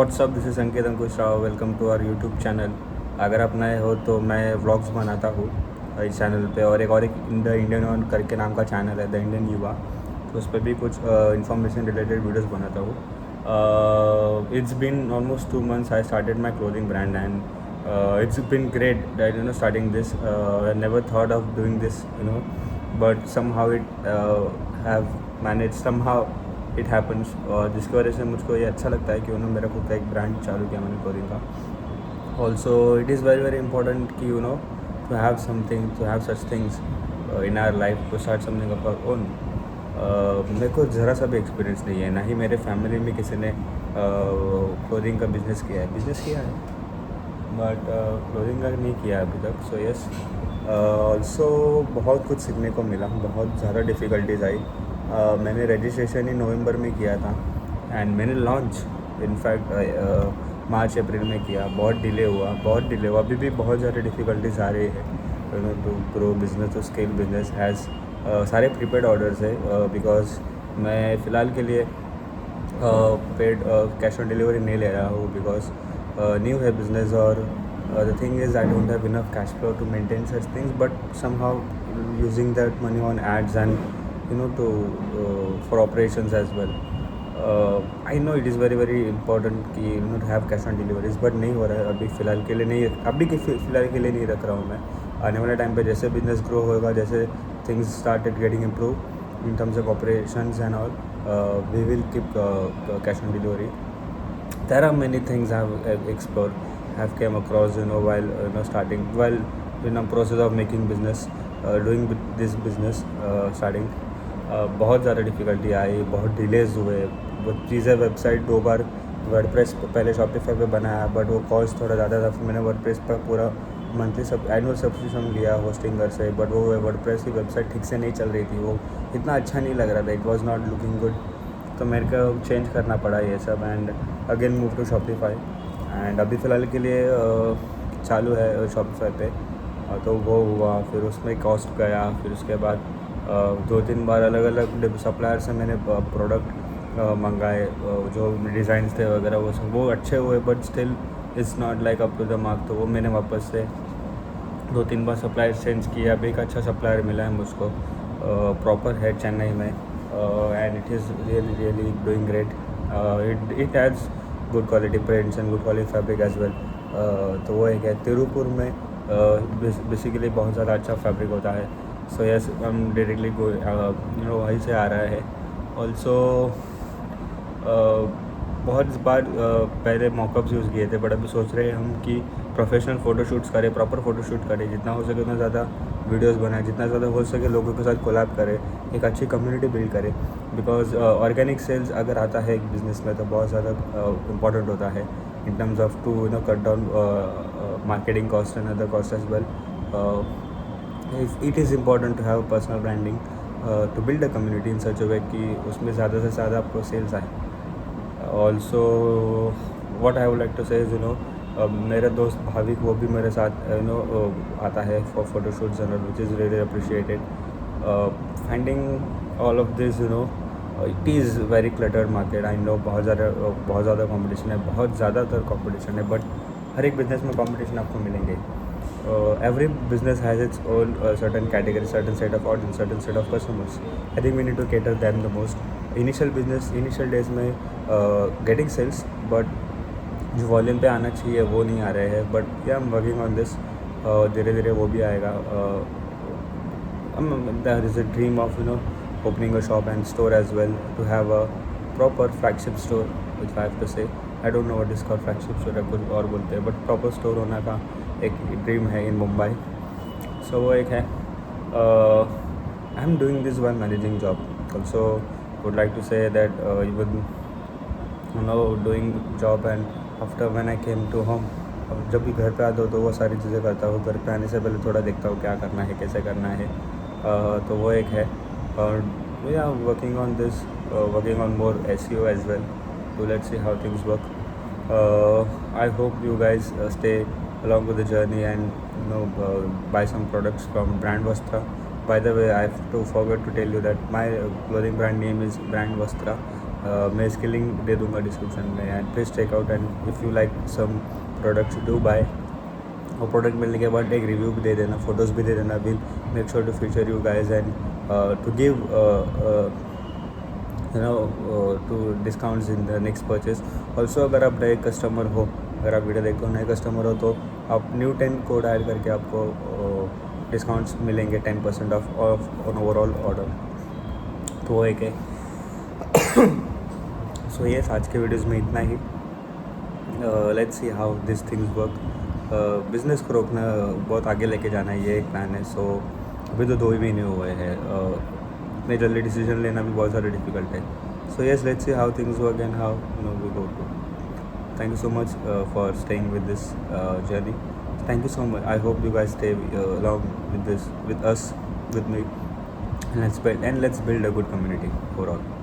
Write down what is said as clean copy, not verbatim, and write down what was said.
WhatsApp, this is Sanket Ankush Rao. Welcome to our YouTube channel. अगर आप नए हो तो मैं व्लॉग्स बनाता हूँ इस चैनल पे, और एक द इंडियन वन करके नाम का चैनल है, द इंडियन युवा। तो उस पर भी कुछ इंफॉर्मेशन रिलेटेड वीडियोस बनाता हूँ। It's been almost 2 months I started my clothing brand and it's been great that starting this. I never thought of doing this, but somehow it have managed, somehow it happens. और जिसकी वजह से मुझको ये अच्छा लगता है कि उन्होंने मेरा खुद का एक ब्रांड चालू किया मैंने क्लोथिंग का। Also it is very very important कि to have something, to have such things in our life, to start something of our own. मेरे को ज़रा सा भी एक्सपीरियंस नहीं है, ना ही मेरे फैमिली में किसी ने क्लोथिंग का बिज़नेस किया है, बट क्लोथिंग का नहीं किया अभी तक। सो यस, ऑल्सो बहुत कुछ सीखने को मिला, बहुत ज़्यादा डिफ़िकल्टीज आई। मैंने रजिस्ट्रेशन ही नवंबर में किया था एंड मैंने लॉन्च इनफैक्ट मार्च अप्रैल में किया। बहुत डिले हुआ, अभी भी बहुत ज़्यादा डिफ़िकल्टीज आ रही है to grow business, to scale business has. सारे प्रीपेड ऑर्डर्स है, बिकॉज मैं फ़िलहाल के लिए पेड कैश ऑन डिलीवरी नहीं ले रहा हूँ, बिकॉज न्यू है बिजनेस। और the thing is I don't have enough cash flow to maintain such things, but somehow using that money on ads and to for operations as well. I know it is very very important कि to have cash on deliveries, but नहीं हो रहा है अभी फ़िलहाल के लिए नहीं, फ़िलहाल के लिए नहीं रख रहा हूँ मैं। आने वाले टाइम पे जैसे बिजनेस ग्रो होगा, जैसे things started getting improve in terms of operations and all, we will keep cash on delivery. There are many things I have explored, have came across, while while process of making business, doing this business, starting. बहुत ज़्यादा difficulty आई, बहुत delays हुए। वो चीज़ें, website 2 बार WordPress पहले Shopify पे बनाया, but वो कॉस्ट थोड़ा ज़्यादा था। फिर मैंने वर्डप्रेस पर पूरा मंथली एनुअल सब्सक्रिप्शन लिया होस्टिंगर से, बट वो वर्डप्रेस की वेबसाइट ठीक से नहीं चल रही थी, वो इतना अच्छा नहीं लग रहा था, it was not looking good. तो मेरे को चेंज करना पड़ा ये सब and again move to Shopify. And अभी फ़िलहाल के लिए चालू है शॉपिफाई पे। तो वो हुआ, फिर उसमें कॉस्ट गया, फिर उसके बाद 2-3 बार अलग अलग सप्लायर से मैंने प्रोडक्ट मंगाए, जो डिज़ाइंस थे वगैरह वो अच्छे हुए, but still it's not like up to the mark. तो वो मैंने वापस से 2-3 बार सप्लायर चेंज किया। अभी एक अच्छा सप्लायर मिला है मुझको, प्रॉपर है चेन्नई में, and it is really really doing great. It has good quality prints and good quality fabric as well. तो वो एक है तिरुपुर में, बेसिकली बहुत ज़्यादा अच्छा फैब्रिक होता है। सो यस, हम डायरेक्टली वहीं से आ रहा है। ऑल्सो बहुत बार पहले मॉकअप्स यूज़ किए थे, बट अभी सोच रहे हैं हम कि प्रोफेशनल फ़ोटोशूट्स करें, प्रॉपर फ़ोटोशूट करें, जितना हो सके उतना ज़्यादा वीडियोस बनाएं, जितना ज़्यादा हो सके लोगों के साथ कोलैब करें, एक अच्छी कम्युनिटी बिल्ड करें। बिकॉज ऑर्गेनिक सेल्स अगर आता है एक बिज़नेस में तो बहुत ज़्यादा इम्पॉर्टेंट होता है in terms of to cut down marketing cost and other cost as well. It is important to have personal branding to build a community in such a way कि उसमें ज़्यादा से ज़्यादा आपको सेल्स आए. Also what I would like to say is मेरे दोस्त भाविक, वो भी मेरे साथ आता है for photoshoots and which is really appreciated. Finding all of this it is very cluttered market. I know बहुत ज़्यादा कॉम्पिटिशन है, बहुत ज़्यादातर कॉम्पिटिशन है, बट हर एक बिजनेस में कॉम्पिटिशन आपको मिलेंगे. Every business has its own certain category, certain set of audience, certain set of customers. I think we need to cater them the most. Initial days में getting sales, but जो volume पे आना चाहिए वो नहीं आ रहे हैं. बट या I am working on this, धीरे धीरे वो भी आएगा. There is a dream of opening a shop and store as well, to have a proper flagship store, which I have to say. I don't know what is called flagship store या कुछ और बोलते हैं, but proper store होने का एक dream है इन मुंबई. सो वो एक है. I am doing this while managing job. Also would like to say that even doing job and after when I came to home, जब भी घर पे आता हूँ तो वो सारी चीज़ें करता हूँ. घर पे आने से पहले थोड़ा देखता हूँ क्या करना है, कैसे करना है. तो वो एक है. और या working on this, working on more SEO as well. So let's see how things work. I hope you guys stay along with the journey and buy some products from Brand Vastra. By the way, I have to forget to tell you that my clothing brand name is Brand Vastra. मैं इसकी link दे दूँगा description में, and please check out, and if you like some products do buy. और product मिलने के बाद एक review भी दे देना, फ़ोटोज़ भी दे देना। Will make sure to feature you guys and to give to discounts in the next purchase. Also अगर आप नए कस्टमर हो, अगर आप वीडियो देखते हो नए कस्टमर हो, तो आप न्यू 10 कोड ऐड करके आपको डिस्काउंट्स मिलेंगे 10% ऑफ ऑन ओवरऑल ऑर्डर। तो वो एक है। सो ये आज के वीडियोज़ में इतना ही। Let's see how this things work. Business को रोकना बहुत आगे लेके जाना है, ये एक प्लान है। सो अभी तो 2 ही महीने हुए हैं, इतने जल्दी डिसीजन लेना भी बहुत ज़्यादा डिफिकल्ट है। So yes, let's see how things work and how we go to. Thank you so much for staying with this journey. Thank you so much. I hope you guys stay along with this, with us, with me, and let's build a good community overall.